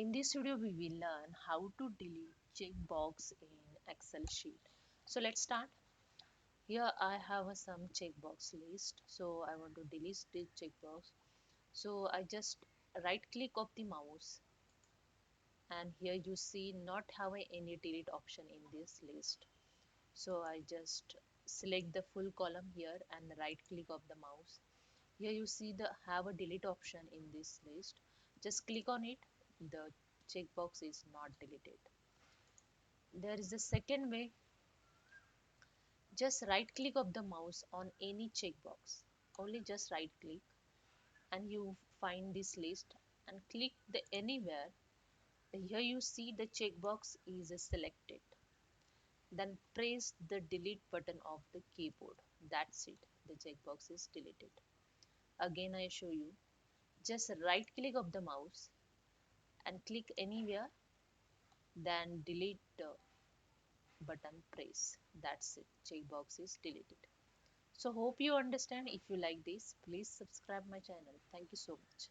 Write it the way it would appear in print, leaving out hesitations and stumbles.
In this video, we will learn how to delete checkbox in Excel sheet. So let's start. Here I have some checkbox list. So I want to delete this checkbox. So I just right click of the mouse, and here you see not have any delete option in this list. So I just select the full column here and right click of the mouse. Here you see the have a delete option in this list. Just click on it. The checkbox is not deleted. There is a second way. Just right click of the mouse on any checkbox. Only just right click and you find this list and click the anywhere. Here you see the checkbox is selected. Then press the delete button of the keyboard. That's it. The checkbox is deleted. Again I show you. Just right click of the mouse and click anywhere. Then delete button press. That's it. Checkbox is deleted. So hope you understand. If you like this, please subscribe my channel. Thank you so much.